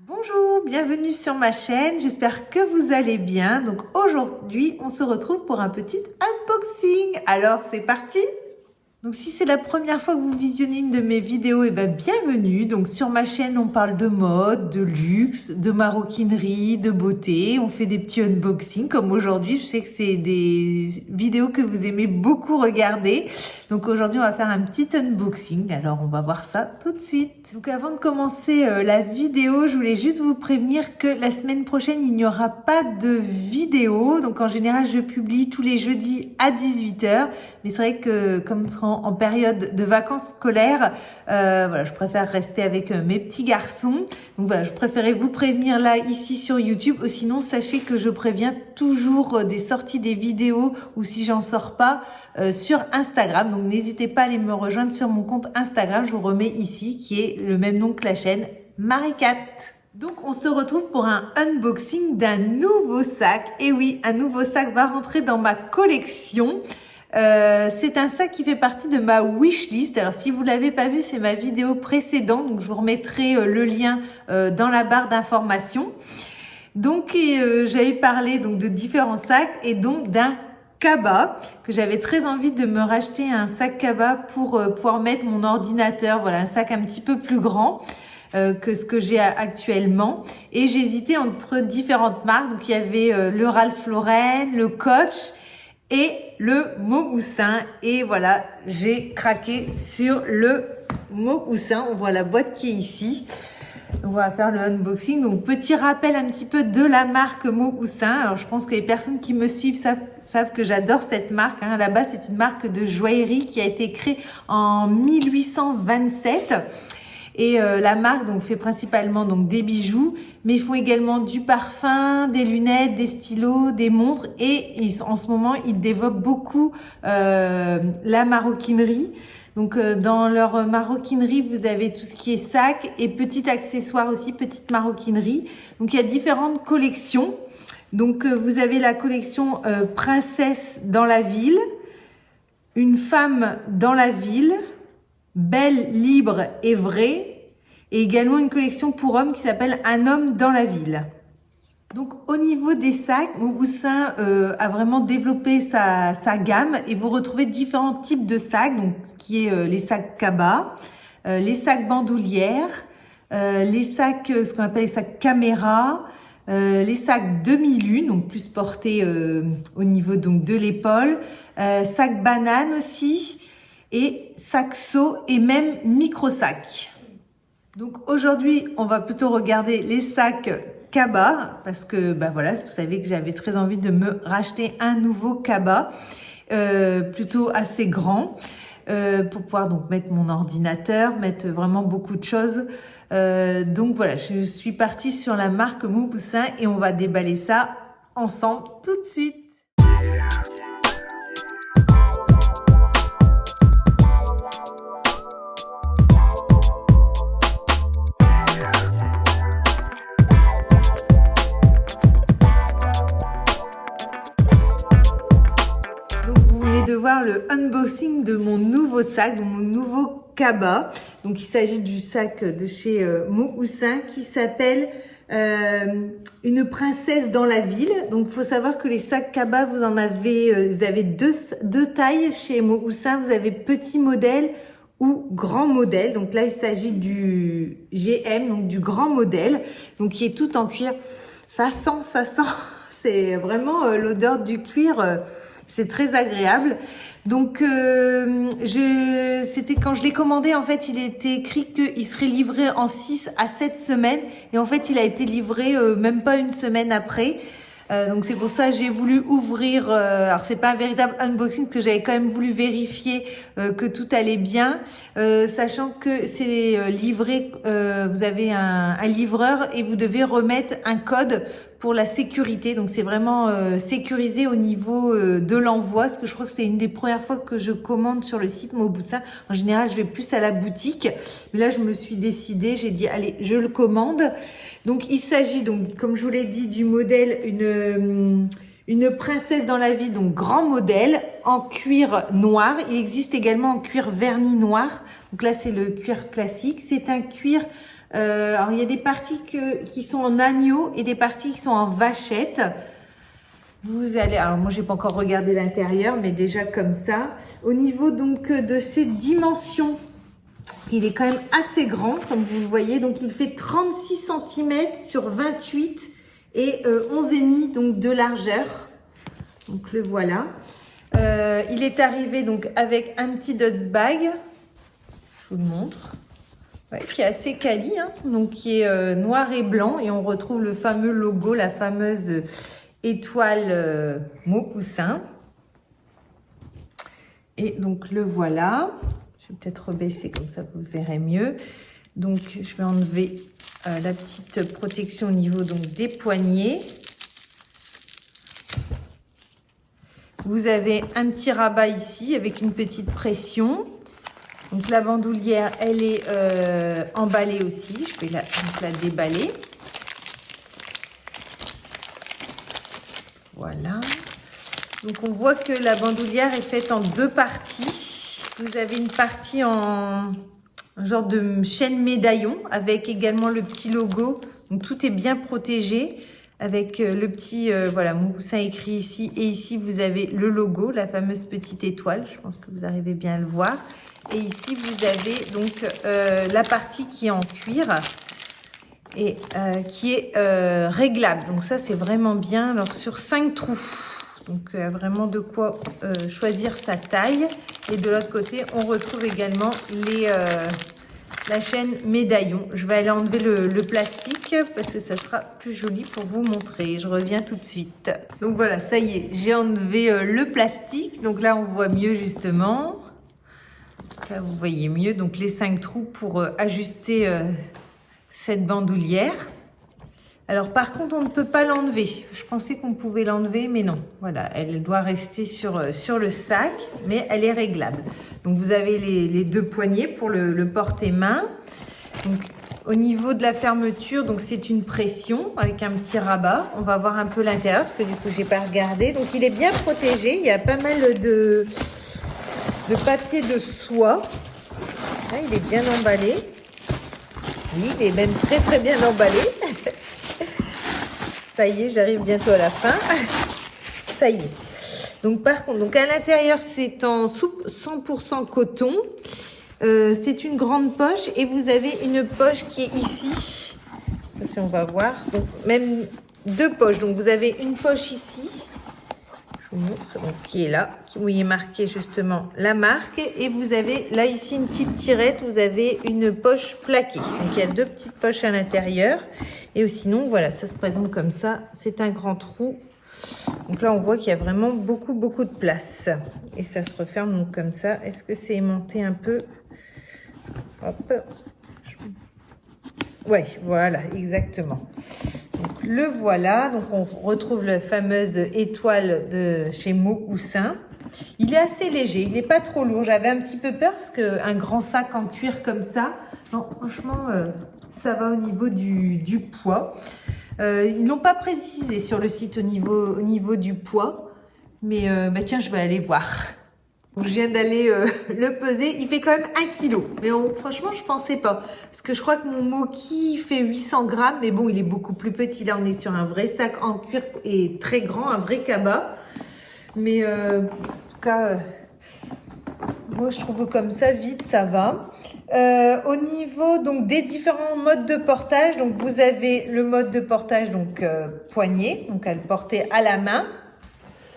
Bonjour, bienvenue sur ma chaîne, j'espère que vous allez bien. Donc aujourd'hui, on se retrouve pour un petit unboxing. Alors c'est parti! Donc si c'est la première fois que vous visionnez une de mes vidéos, bienvenue. Donc sur ma chaîne, on parle de mode, de luxe, de maroquinerie, de beauté. On fait des petits unboxings comme aujourd'hui. Je sais que c'est des vidéos que vous aimez beaucoup regarder. Donc aujourd'hui, on va faire un petit unboxing. Alors on va voir ça tout de suite. Donc avant de commencer la vidéo, je voulais juste vous prévenir que la semaine prochaine, il n'y aura pas de vidéo. Donc en général, je publie tous les jeudis à 18 h. Mais c'est vrai que comme ce sera en période de vacances scolaires, je préfère rester avec mes petits garçons. Donc voilà, je préférais vous prévenir là, ici sur YouTube. Sinon, sachez que je préviens toujours des sorties des vidéos ou si j'en sors pas sur Instagram. Donc n'hésitez pas à aller me rejoindre sur mon compte Instagram. Je vous remets ici, qui est le même nom que la chaîne, Marie-Cat. Donc on se retrouve pour un unboxing d'un nouveau sac. Et oui, un nouveau sac va rentrer dans ma collection. C'est un sac qui fait partie de ma wishlist. Alors si vous l'avez pas vu, c'est ma vidéo précédente, donc je vous remettrai le lien dans la barre d'informations. Donc j'avais parlé donc de différents sacs et donc d'un cabas, que j'avais très envie de me racheter un sac cabas pour pouvoir mettre mon ordinateur. Voilà, un sac un petit peu plus grand que ce que j'ai actuellement, et j'hésitais entre différentes marques. Donc il y avait le Ralph Lauren, le Coach et le Mauboussin, et voilà, j'ai craqué sur le Mauboussin. On voit la boîte qui est ici. On va faire le unboxing. Donc petit rappel un petit peu de la marque Mauboussin. Alors je pense que les personnes qui me suivent savent que j'adore cette marque. À la base, c'est une marque de joaillerie qui a été créée en 1827. Et la marque donc fait principalement donc des bijoux, mais ils font également du parfum, des lunettes, des stylos, des montres, et en ce moment ils développent beaucoup la maroquinerie. Donc dans leur maroquinerie, vous avez tout ce qui est sac et petits accessoires aussi, petite maroquinerie. Donc il y a différentes collections. Donc vous avez la collection Princesse dans la ville, Une femme dans la ville, Belle, libre et vraie, et également une collection pour hommes qui s'appelle Un homme dans la ville. Donc au niveau des sacs, Mauboussin a vraiment développé sa gamme, et vous retrouvez différents types de sacs, donc ce qui est les sacs cabas, les sacs bandoulières, les sacs, ce qu'on appelle les sacs caméra, les sacs demi-lune, donc plus portés au niveau donc de l'épaule, sacs banane aussi, et sac-seau et même micro-sac. Donc aujourd'hui, on va plutôt regarder les sacs cabas, parce que voilà, vous savez que j'avais très envie de me racheter un nouveau cabas, plutôt assez grand, pour pouvoir donc mettre mon ordinateur, mettre vraiment beaucoup de choses. Donc voilà, je suis partie sur la marque Mauboussin et on va déballer ça ensemble tout de suite. De voir le unboxing de mon nouveau sac, de mon nouveau cabas. Donc il s'agit du sac de chez Mauboussin qui s'appelle Une princesse dans la ville. Donc il faut savoir que les sacs cabas, vous avez deux tailles chez Mauboussin. Vous avez petit modèle ou grand modèle. Donc là il s'agit du GM, donc du grand modèle, donc qui est tout en cuir. Ça sent, c'est vraiment l'odeur du cuir. C'est très agréable. Donc, c'était quand je l'ai commandé, en fait, il était écrit qu'il serait livré en 6 à 7 semaines. Et en fait, il a été livré même pas une semaine après. Donc, c'est pour ça que j'ai voulu ouvrir. Alors, c'est pas un véritable unboxing, parce que j'avais quand même voulu vérifier que tout allait bien. Sachant que c'est livré, vous avez un livreur et vous devez remettre un code pour la sécurité. Donc c'est vraiment sécurisé au niveau de l'envoi, parce que je crois que c'est une des premières fois que je commande sur le site Mauboussin. En général, je vais plus à la boutique, mais là je me suis décidée, j'ai dit allez, je le commande. Donc il s'agit donc, comme je vous l'ai dit, du modèle une princesse dans la vie, donc grand modèle en cuir noir. Il existe également en cuir verni noir. Donc là c'est le cuir classique. C'est un cuir Alors, il y a des parties qui sont en agneau et des parties qui sont en vachette. Vous allez, alors moi j'ai pas encore regardé l'intérieur, mais déjà comme ça. Au niveau donc de ses dimensions, il est quand même assez grand, comme vous le voyez. Donc il fait 36 cm sur 28 et 11,5 donc de largeur. Donc le voilà. Il est arrivé donc avec un petit Dot's bag. Je vous le montre. Ouais, qui est assez quali, hein, donc qui est noir et blanc. Et on retrouve le fameux logo, la fameuse étoile Maupoussin. Et donc le voilà. Je vais peut-être rebaisser comme ça vous le verrez mieux. Donc je vais enlever la petite protection au niveau donc des poignets. Vous avez un petit rabat ici avec une petite pression. Donc la bandoulière, elle est emballée aussi. Je vais la déballer. Voilà. Donc on voit que la bandoulière est faite en deux parties. Vous avez une partie en genre de chaîne médaillon avec également le petit logo. Donc tout est bien protégé avec le petit voilà, Maupoussin écrit ici. Et ici vous avez le logo, la fameuse petite étoile. Je pense que vous arrivez bien à le voir. Et ici vous avez donc la partie qui est en cuir et qui est réglable. Donc ça c'est vraiment bien. Alors sur 5 trous. Donc vraiment de quoi choisir sa taille. Et de l'autre côté, on retrouve également la chaîne médaillon. Je vais aller enlever le plastique parce que ça sera plus joli pour vous montrer. Je reviens tout de suite. Donc voilà, ça y est, j'ai enlevé le plastique. Donc là, on voit mieux justement. Là, vous voyez mieux. Donc les 5 trous pour ajuster cette bandoulière. Alors par contre, on ne peut pas l'enlever. Je pensais qu'on pouvait l'enlever, mais non. Voilà, elle doit rester sur le sac, mais elle est réglable. Donc vous avez les deux poignets pour le porter-main. Donc au niveau de la fermeture, donc c'est une pression avec un petit rabat. On va voir un peu l'intérieur parce que du coup j'ai pas regardé. Donc il est bien protégé. Il y a pas mal de papier de soie. Là, il est bien emballé. Oui, il est même très très bien emballé. Ça y est, j'arrive bientôt à la fin. Ça y est. Donc par contre, donc à l'intérieur, c'est en 100% coton. C'est une grande poche et vous avez une poche qui est ici. Si on va voir. Donc même deux poches. Donc vous avez une poche ici. Je vous montre. Donc qui est là, où il est marqué justement la marque. Et vous avez là ici une petite tirette. Vous avez une poche plaquée. Donc il y a deux petites poches à l'intérieur. Et sinon, voilà, ça se présente comme ça. C'est un grand trou. Donc là, on voit qu'il y a vraiment beaucoup de place. Et ça se referme donc comme ça. Est-ce que c'est aimanté un peu? Hop. Ouais, voilà, exactement. Donc, le voilà. Donc, on retrouve la fameuse étoile de chez Maupoussin. Il est assez léger. Il n'est pas trop lourd. J'avais un petit peu peur parce qu'un grand sac en cuir comme ça, non, franchement... ça va au niveau du poids. Ils n'ont pas précisé sur le site au niveau du poids. Mais bah tiens, je vais aller voir. Donc, je viens d'aller le peser. Il fait quand même 1 kg. Mais franchement, je pensais pas. Parce que je crois que mon Moki fait 800 grammes. Mais bon, il est beaucoup plus petit. Là, on est sur un vrai sac en cuir et très grand, un vrai cabas. Mais en tout cas... moi, je trouve comme ça, vite, ça va. Au niveau donc des différents modes de portage, donc vous avez le mode de portage donc poignet, donc à le porter à la main.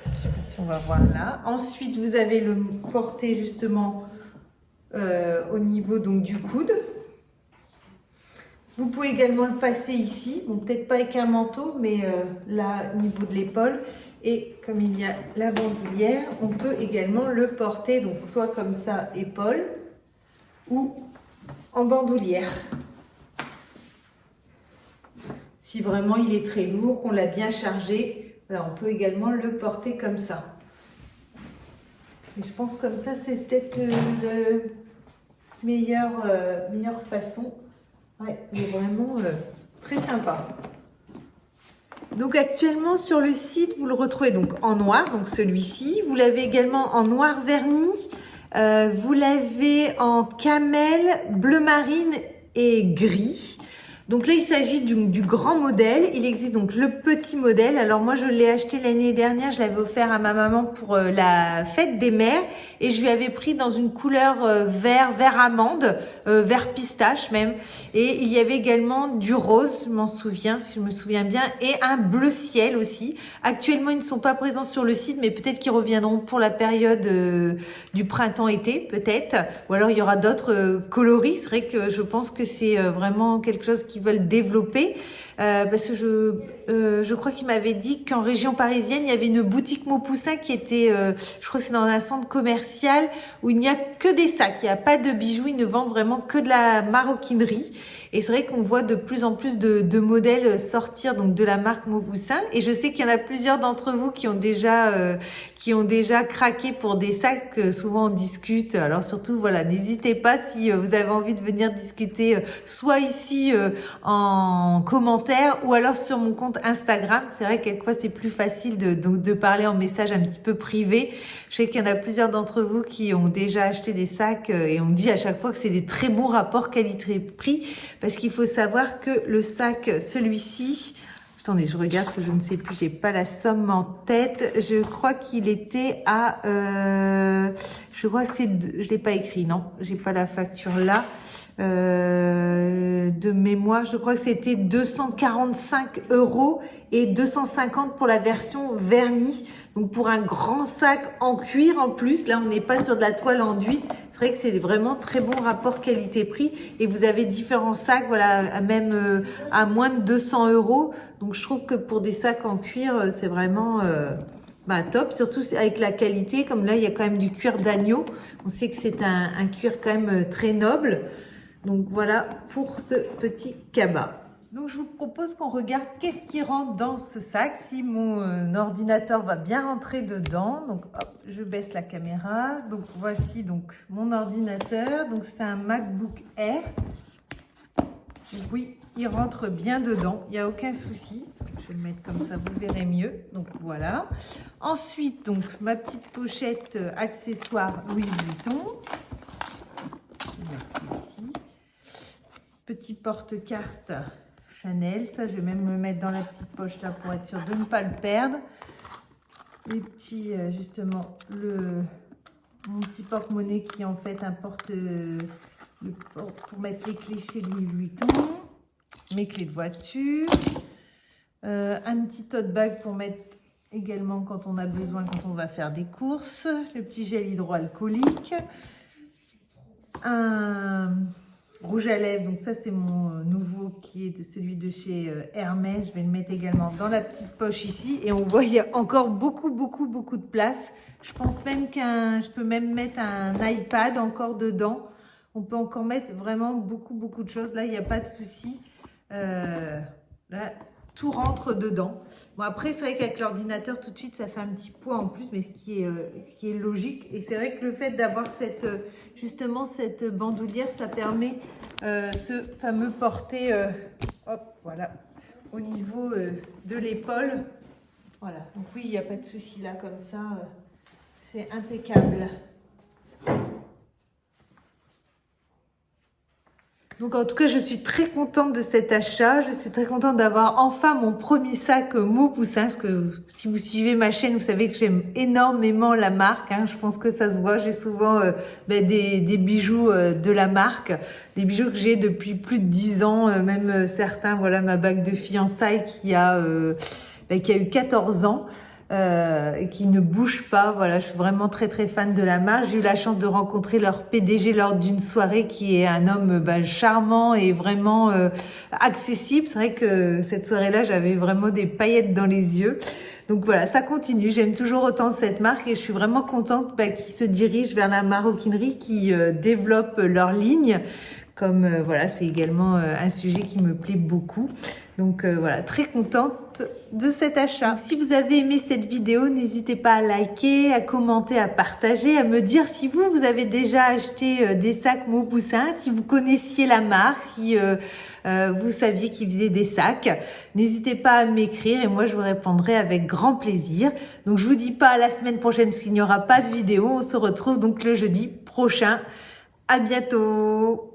Je sais pas si on va voir là. Ensuite, vous avez le porter justement au niveau donc du coude. Vous pouvez également le passer ici, bon peut-être pas avec un manteau, mais là au niveau de l'épaule. Et comme il y a la bandoulière, on peut également le porter, donc soit comme ça, épaule, ou en bandoulière. Si vraiment il est très lourd, qu'on l'a bien chargé, voilà, on peut également le porter comme ça. Et je pense comme ça, c'est peut-être la meilleure façon. Ouais, il est vraiment très sympa. Donc actuellement sur le site, vous le retrouvez donc en noir, donc celui-ci. Vous l'avez également en noir verni. Vous l'avez en camel, bleu marine et gris. Donc là, il s'agit du grand modèle. Il existe donc le petit modèle. Alors moi, je l'ai acheté l'année dernière. Je l'avais offert à ma maman pour la fête des mères. Et je lui avais pris dans une couleur vert amande, vert pistache même. Et il y avait également du rose, je m'en souviens, si je me souviens bien, et un bleu ciel aussi. Actuellement, ils ne sont pas présents sur le site, mais peut-être qu'ils reviendront pour la période du printemps-été, peut-être. Ou alors, il y aura d'autres coloris. C'est vrai que je pense que c'est vraiment quelque chose qu'ils veulent développer. Parce que je crois qu'il m'avait dit qu'en région parisienne, il y avait une boutique Maupoussin qui était, je crois que c'est dans un centre commercial où il n'y a que des sacs, il n'y a pas de bijoux, ils ne vendent vraiment que de la maroquinerie. Et c'est vrai qu'on voit de plus en plus de modèles sortir donc de la marque Maupoussin. Et je sais qu'il y en a plusieurs d'entre vous qui ont déjà craqué pour des sacs. Souvent on discute. Alors surtout voilà, n'hésitez pas si vous avez envie de venir discuter, soit ici en commentaire ou alors sur mon compte Instagram. C'est vrai que quelquefois c'est plus facile de parler en message un petit peu privé. Je sais qu'il y en a plusieurs d'entre vous qui ont déjà acheté des sacs et on dit à chaque fois que c'est des très bons rapports qualité-prix. Parce qu'il faut savoir que le sac, celui-ci, attendez, je regarde parce que je ne sais plus, j'ai pas la somme en tête. Je crois qu'il était à, je crois que je l'ai pas écrit, non, j'ai pas la facture là. De mémoire, je crois que c'était 245 € et 250 pour la version vernie. Donc pour un grand sac en cuir en plus, là on n'est pas sur de la toile enduite. C'est vrai que c'est vraiment très bon rapport qualité-prix et vous avez différents sacs, voilà, même à moins de 200 €. Donc je trouve que pour des sacs en cuir, c'est vraiment top, surtout avec la qualité. Comme là, il y a quand même du cuir d'agneau. On sait que c'est un cuir quand même très noble. Donc voilà pour ce petit cabas. Donc je vous propose qu'on regarde qu'est-ce qui rentre dans ce sac, si mon ordinateur va bien rentrer dedans. Donc hop, je baisse la caméra. Donc voici donc mon ordinateur. Donc c'est un MacBook Air. Oui, il rentre bien dedans, il n'y a aucun souci. Je vais le mettre comme ça, vous verrez mieux. Donc voilà. Ensuite, donc ma petite pochette accessoire Louis Vuitton. Ici. Petit porte-carte Chanel. Ça, je vais même me mettre dans la petite poche là pour être sûr de ne pas le perdre. Les petits, justement, mon petit porte-monnaie qui en fait un pour mettre les clés chez Louis Vuitton. Mes clés de voiture. Un petit tote bag pour mettre également quand on a besoin, quand on va faire des courses. Le petit gel hydroalcoolique. Un rouge à lèvres, donc ça c'est mon nouveau qui est celui de chez Hermès. Je vais le mettre également dans la petite poche ici et on voit il y a encore beaucoup de place. Je pense même je peux même mettre un iPad encore dedans. On peut encore mettre vraiment beaucoup de choses. Là il n'y a pas de souci. Là tout rentre dedans. Bon après c'est vrai qu'avec l'ordinateur tout de suite ça fait un petit poids en plus, mais ce qui est logique. Et c'est vrai que le fait d'avoir justement cette bandoulière, ça permet ce fameux porté, hop voilà, au niveau de l'épaule. Voilà, donc oui il n'y a pas de souci là comme ça, c'est impeccable. Donc en tout cas, je suis très contente de cet achat. Je suis très contente d'avoir enfin mon premier sac Maupoussin. Parce que si vous suivez ma chaîne, vous savez que j'aime énormément la marque. Je pense que ça se voit. J'ai souvent des bijoux de la marque. Des bijoux que j'ai depuis plus de 10 ans. Même certains, voilà ma bague de fiançailles qui a eu 14 ans. Et qui ne bouge pas. Voilà, je suis vraiment très fan de la marque. J'ai eu la chance de rencontrer leur PDG lors d'une soirée qui est un homme charmant et vraiment accessible. C'est vrai que cette soirée-là, j'avais vraiment des paillettes dans les yeux. Donc voilà, ça continue. J'aime toujours autant cette marque et je suis vraiment contente qu'ils se dirigent vers la maroquinerie, qui développe leur ligne. Comme voilà, c'est également un sujet qui me plaît beaucoup. Donc voilà, très contente de cet achat. Si vous avez aimé cette vidéo, n'hésitez pas à liker, à commenter, à partager, à me dire si vous avez déjà acheté des sacs Maupoussin, si vous connaissiez la marque, si vous saviez qu'ils faisaient des sacs. N'hésitez pas à m'écrire et moi je vous répondrai avec grand plaisir. Donc je vous dis pas à la semaine prochaine parce qu'il n'y aura pas de vidéo. On se retrouve donc le jeudi prochain. À bientôt.